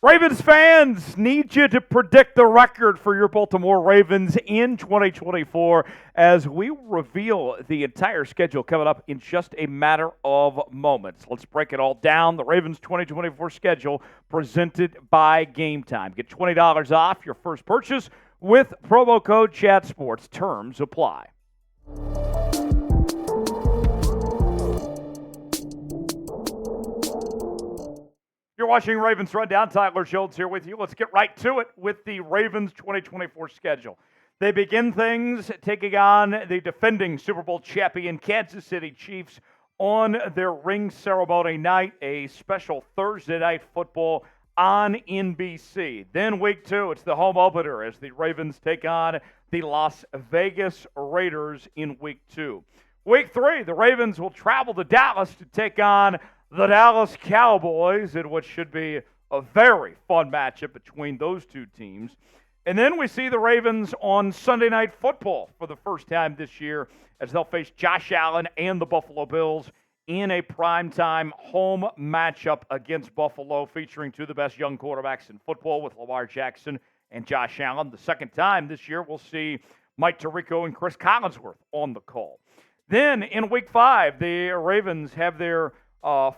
Ravens fans, need you to predict the record for your Baltimore Ravens in 2024 as we reveal the entire schedule coming up in just a matter of moments. Let's break it all down. The Ravens 2024 schedule presented by Game Time. Get $20 off your first purchase with promo code ChatSports. Terms apply. You're watching Ravens Rundown. Tyler Schultz here with you. Let's get right to it with the Ravens 2024 schedule. They begin things taking on the defending Super Bowl champion Kansas City Chiefs on their ring ceremony night, a special Thursday night football on NBC. Then week 2, it's the home opener as the Ravens take on the Las Vegas Raiders in week 2. Week 3, the Ravens will travel to Dallas to take on the Dallas Cowboys in what should be a very fun matchup between those two teams. And then we see the Ravens on Sunday Night Football for the first time this year as they'll face Josh Allen and the Buffalo Bills in a primetime home matchup against Buffalo, featuring two of the best young quarterbacks in football with Lamar Jackson and Josh Allen. The second time this year, we'll see Mike Tirico and Chris Collinsworth on the call. Then in week 5, the Ravens have their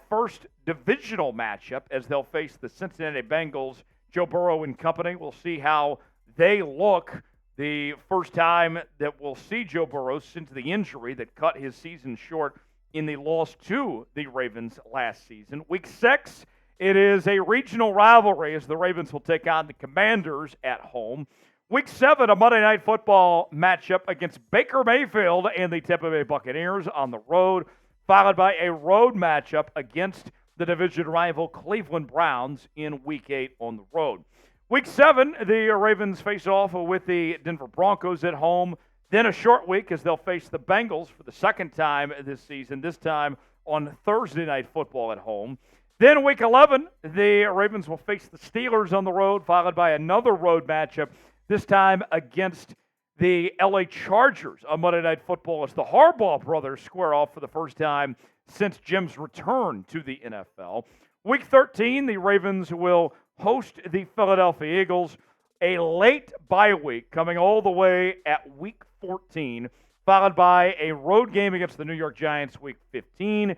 first divisional matchup as they'll face the Cincinnati Bengals. Joe Burrow and company. We'll see how they look the first time that we'll see Joe Burrow since the injury that cut his season short in the loss to the Ravens last season. Week 6, it is a regional rivalry as the Ravens will take on the Commanders at home. Week 7, a Monday Night Football matchup against Baker Mayfield and the Tampa Bay Buccaneers on the road, followed by a road matchup against the division rival Cleveland Browns in Week 8 on the road. Week 7, the Ravens face off with the Denver Broncos at home. Then a short week as they'll face the Bengals for the second time this season, this time on Thursday Night Football at home. Then Week 11, the Ravens will face the Steelers on the road, followed by another road matchup, this time against the LA Chargers on Monday Night Football as the Harbaugh brothers square off for the first time since Jim's return to the NFL. Week 13, the Ravens will host the Philadelphia Eagles. A late bye week coming all the way at Week 14, followed by a road game against the New York Giants Week 15,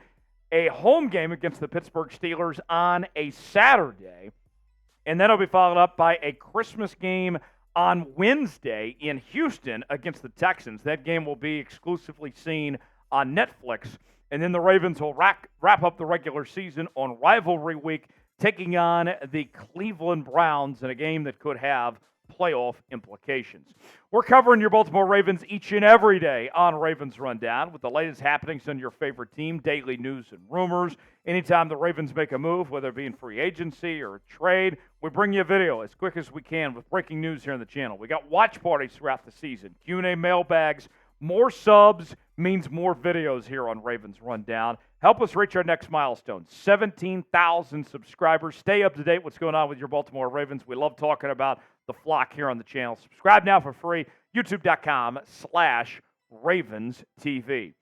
a home game against the Pittsburgh Steelers on a Saturday, and then it'll be followed up by a Christmas game on Wednesday in Houston against the Texans. That game will be exclusively seen on Netflix. And then the Ravens will wrap up the regular season on rivalry week, taking on the Cleveland Browns in a game that could have playoff implications. We're covering your Baltimore Ravens each and every day on Ravens Rundown with the latest happenings on your favorite team, daily news and rumors. Anytime the Ravens make a move, whether it be in free agency or a trade, we bring you a video as quick as we can with breaking news here on the channel. We got watch parties throughout the season, Q&A mailbags. More subs means more videos here on Ravens Rundown. Help us reach our next milestone, 17,000 subscribers. Stay up to date what's going on with your Baltimore Ravens. We love talking about the flock here on the channel. Subscribe now for free, youtube.com/RavensTV.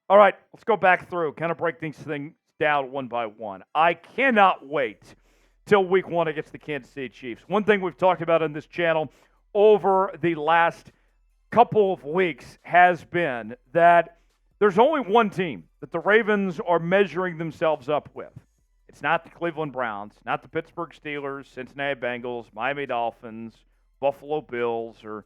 All right, let's go back through, kind of break things down one by one. I cannot wait till week 1 against the Kansas City Chiefs. One thing we've talked about on this channel over the last couple of weeks has been that there's only one team that the Ravens are measuring themselves up with. It's not the Cleveland Browns, not the Pittsburgh Steelers, Cincinnati Bengals, Miami Dolphins, Buffalo Bills, or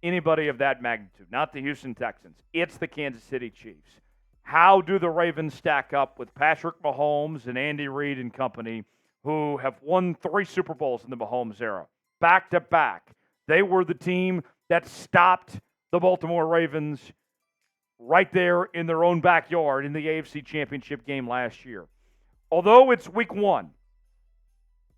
anybody of that magnitude, not the Houston Texans. It's the Kansas City Chiefs. How do the Ravens stack up with Patrick Mahomes and Andy Reid and company, who have won 3 Super Bowls in the Mahomes era, back to back? They were the team that stopped the Baltimore Ravens right there in their own backyard in the AFC Championship game last year. Although it's week 1,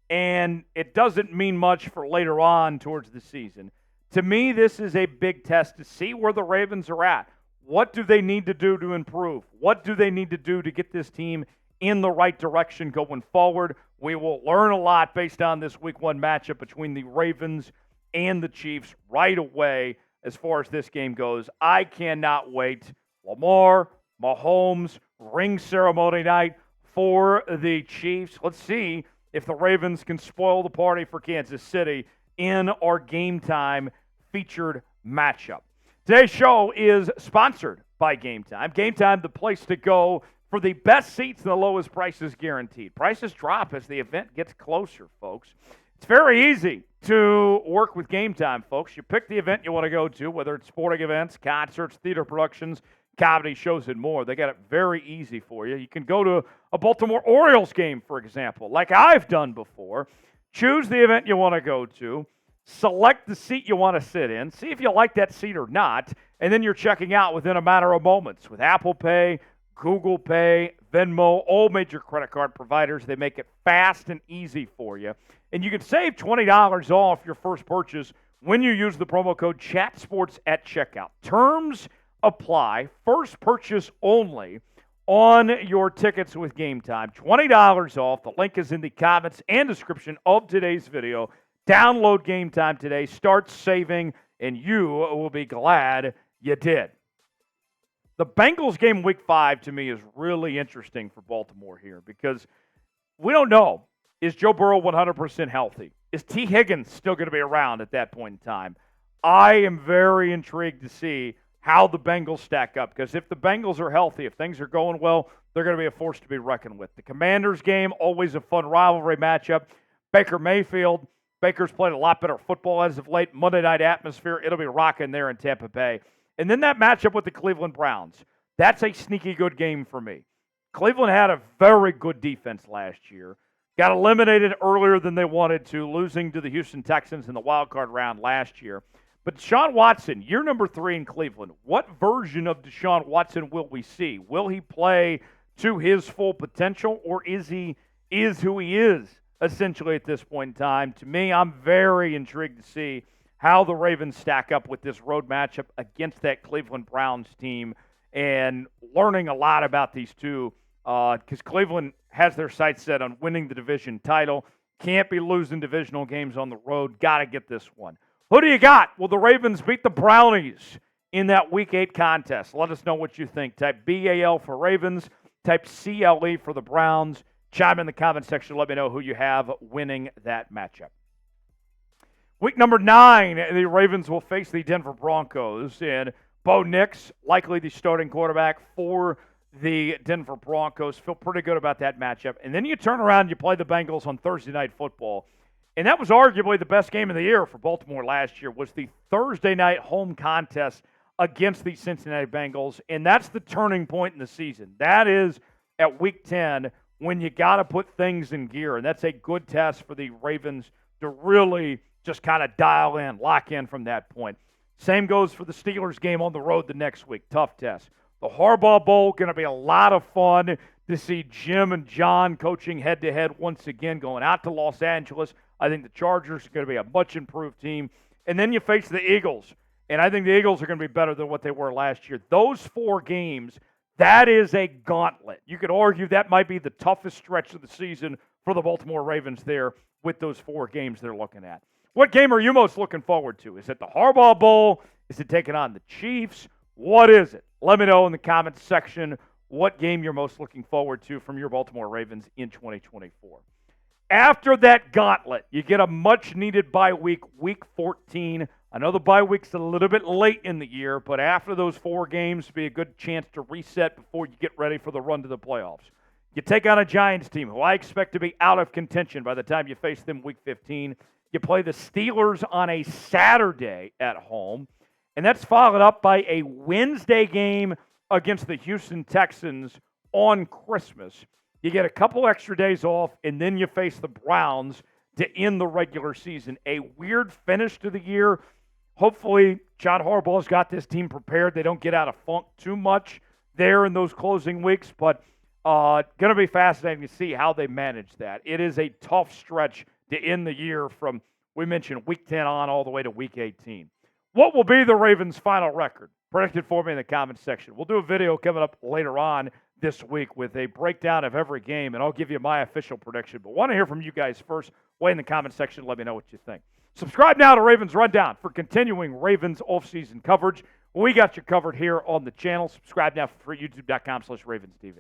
and it doesn't mean much for later on towards the season, to me this is a big test to see where the Ravens are at. What do they need to do to improve? What do they need to do to get this team in the right direction going forward? We will learn a lot based on this week 1 matchup between the Ravens and the Chiefs right away as far as this game goes. I cannot wait. Lamar, Mahomes, ring ceremony night for the Chiefs. Let's see if the Ravens can spoil the party for Kansas City in our Game Time featured matchup. Today's show is sponsored by Game Time. Game Time, the place to go for the best seats and the lowest prices guaranteed. Prices drop as the event gets closer, folks. It's very easy to work with Game Time, folks. You pick the event you want to go to, whether it's sporting events, concerts, theater productions, comedy shows, and more. They got it very easy for you. You can go to a Baltimore Orioles game, for example, like I've done before. Choose the event you want to go to. Select the seat you want to sit in. See if you like that seat or not. And then you're checking out within a matter of moments. With Apple Pay, Google Pay, Venmo, all major credit card providers, they make it fast and easy for you. And you can save $20 off your first purchase when you use the promo code CHATSPORTS at checkout. Terms apply. First purchase only on your tickets with Game Time. $20 off. The link is in the comments and description of today's video. Download Game Time today. Start saving, and you will be glad you did. The Bengals game week 5 to me is really interesting for Baltimore here because we don't know. Is Joe Burrow 100% healthy? Is T. Higgins still going to be around at that point in time? I am very intrigued to see how the Bengals stack up because if the Bengals are healthy, if things are going well, they're going to be a force to be reckoned with. The Commanders game, always a fun rivalry matchup. Baker Mayfield, Baker's played a lot better football as of late. Monday night atmosphere, it'll be rocking there in Tampa Bay. And then that matchup with the Cleveland Browns. That's a sneaky good game for me. Cleveland had a very good defense last year. Got eliminated earlier than they wanted to, losing to the Houston Texans in the wild card round last year. But Deshaun Watson, year number 3 in Cleveland, what version of Deshaun Watson will we see? Will he play to his full potential, or is who he is essentially at this point in time? To me, I'm very intrigued to see how the Ravens stack up with this road matchup against that Cleveland Browns team and learning a lot about these two because Cleveland has their sights set on winning the division title. Can't be losing divisional games on the road. Got to get this one. Who do you got? Will the Ravens beat the Brownies in that Week 8 contest? Let us know what you think. Type BAL for Ravens. Type CLE for the Browns. Chime in the comment section. Let me know who you have winning that matchup. Week number 9, the Ravens will face the Denver Broncos. And Bo Nix, likely the starting quarterback for the Denver Broncos. Feel pretty good about that matchup. And then you turn around and you play the Bengals on Thursday Night Football. And that was arguably the best game of the year for Baltimore last year, was the Thursday night home contest against the Cincinnati Bengals. And that's the turning point in the season. That is at Week 10 when you got to put things in gear. And that's a good test for the Ravens to really just kind of dial in, lock in from that point. Same goes for the Steelers game on the road the next week. Tough test. The Harbaugh Bowl, going to be a lot of fun to see Jim and John coaching head-to-head once again, going out to Los Angeles. I think the Chargers are going to be a much-improved team. And then you face the Eagles. And I think the Eagles are going to be better than what they were last year. Those 4 games, that is a gauntlet. You could argue that might be the toughest stretch of the season for the Baltimore Ravens there with those 4 games they're looking at. What game are you most looking forward to? Is it the Harbaugh Bowl? Is it taking on the Chiefs? What is it? Let me know in the comments section what game you're most looking forward to from your Baltimore Ravens in 2024. After that gauntlet, you get a much-needed bye week, Week 14. I know the bye week's a little bit late in the year, but after those 4 games, it'll be a good chance to reset before you get ready for the run to the playoffs. You take on a Giants team who I expect to be out of contention by the time you face them Week 15. You play the Steelers on a Saturday at home, and that's followed up by a Wednesday game against the Houston Texans on Christmas. You get a couple extra days off, and then you face the Browns to end the regular season. A weird finish to the year. Hopefully, John Harbaugh's got this team prepared. They don't get out of funk too much there in those closing weeks, but going to be fascinating to see how they manage that. It is a tough stretch to end the year from, we mentioned, Week 10 on all the way to Week 18. What will be the Ravens' final record? Predict it for me in the comments section. We'll do a video coming up later on this week with a breakdown of every game, and I'll give you my official prediction. But want to hear from you guys first. Way in the comments section. Let me know what you think. Subscribe now to Ravens Rundown for continuing Ravens off-season coverage. We got you covered here on the channel. Subscribe now for free, youtube.com/RavensTV.